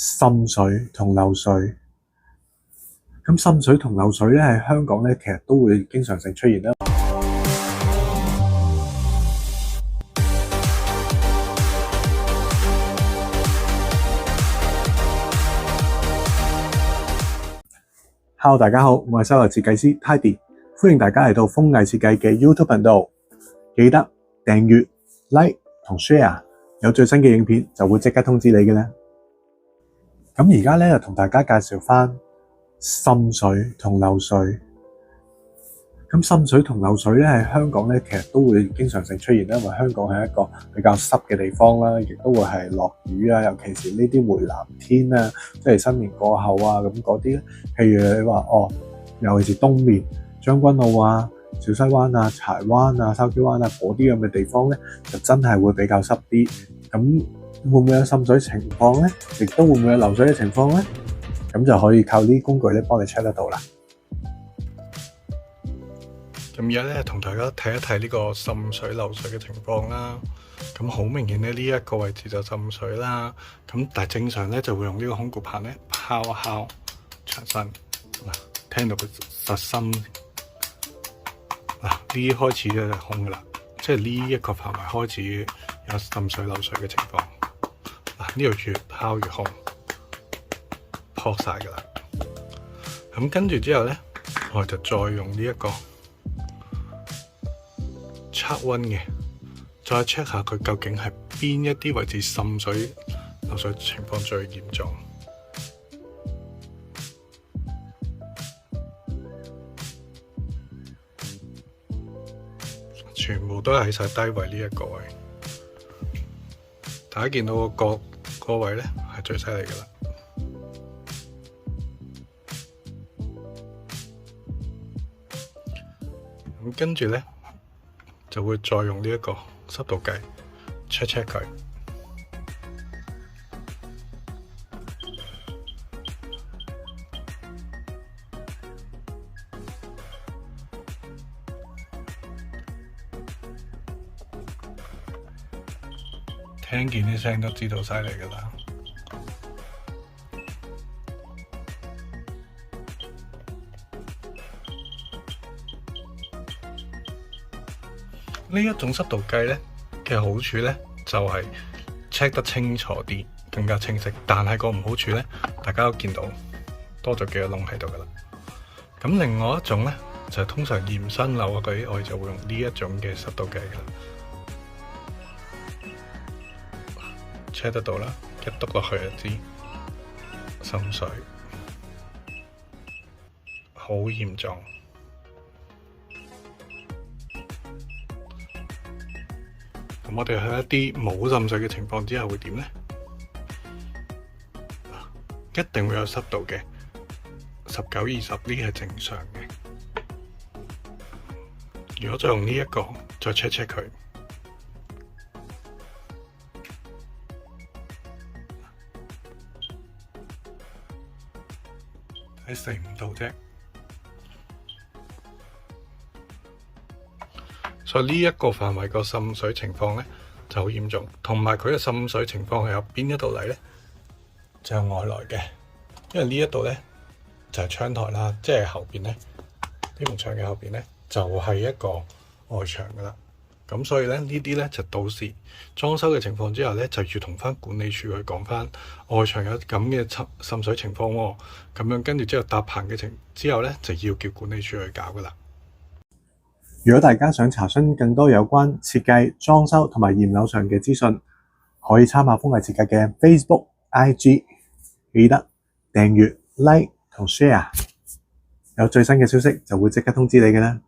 滲水同漏水。咁滲水同漏水咧喺香港咧，其實都會經常性出現啦。Hello， 大家好，我係室內設計師 Tidy， 歡迎大家嚟到風藝設計嘅 YouTube 頻道，記得訂閱、Like 同 Share， 有最新嘅影片就會即刻通知你嘅啦。咁而家咧就同大家介紹翻滲水同漏水。咁滲水同漏水咧喺香港咧，其實都會經常性出現啦，因為香港係一個比較濕嘅地方啦，亦都會係落雨啊，尤其是呢啲回南天啊，即係新年過後啊咁嗰啲咧。譬如你話尤其是東面將軍澳啊、小西灣啊、柴灣啊、筲箕灣啊嗰啲咁嘅地方咧，就真係會比較濕啲。咁會唔會有滲水情況咧？亦都會唔會有漏水嘅情況咧？咁就可以靠呢啲工具咧幫你 check 得到啦。咁而家咧同大家睇一睇呢個滲水漏水嘅情況啦。咁好明顯咧，呢一個位置就滲水啦。咁但係正常咧就會用呢個空鼓棒咧敲一敲牆身，聽到佢實心嗱，呢啲開始咧就空噶啦，即係呢一個範圍開始有滲水漏水嘅情況。嗱，呢度越敲越空，撲晒噶啦。咁跟住之後咧，我就再用呢一個測溫嘅，再 check 下佢究竟係邊一啲位置滲水漏水情況最嚴重。全部都係喺晒低位呢一個位，大家見到個位咧係最犀利噶啦。咁跟住咧就會再用呢一個濕度計 check 佢。聽見啲聲都知道犀利㗎啦。呢一種濕度計咧嘅好處咧就係 check 得清楚啲，更加清晰。但係個唔好處咧，大家都見到多咗幾個窿喺度㗎啦。咁另外一種咧就係通常驗新樓嗰啲，我哋就會用呢一種嘅濕度計㗎啦。check 得到啦，一篤落去就知滲水，好嚴重。咁我哋喺一啲冇滲水嘅情況之下會點呢？一定會有濕度嘅，19、20呢係正常嘅。如果再用呢一個再 check 佢。喺4-5度啫，所以呢一個範圍個滲水情況咧就好嚴重，同埋佢嘅滲水情況係由邊一度嚟咧？就係外來嘅，因為呢一度咧就係窗台啦，即係後邊咧呢埲牆嘅後邊咧就係一個外牆噶啦。咁所以咧呢啲咧就到時裝修嘅情況之下咧，就要同翻管理處去講翻外牆有咁嘅滲水情況喎。咁樣跟住之後搭棚嘅之後咧，就要叫管理處去搞噶啦。如果大家想查詢更多有關設計、裝修同埋驗樓上嘅資訊，可以參考風藝設計嘅 Facebook、IG， 記得訂閱、Like 同 Share， 有最新嘅消息就會即刻通知你嘅啦。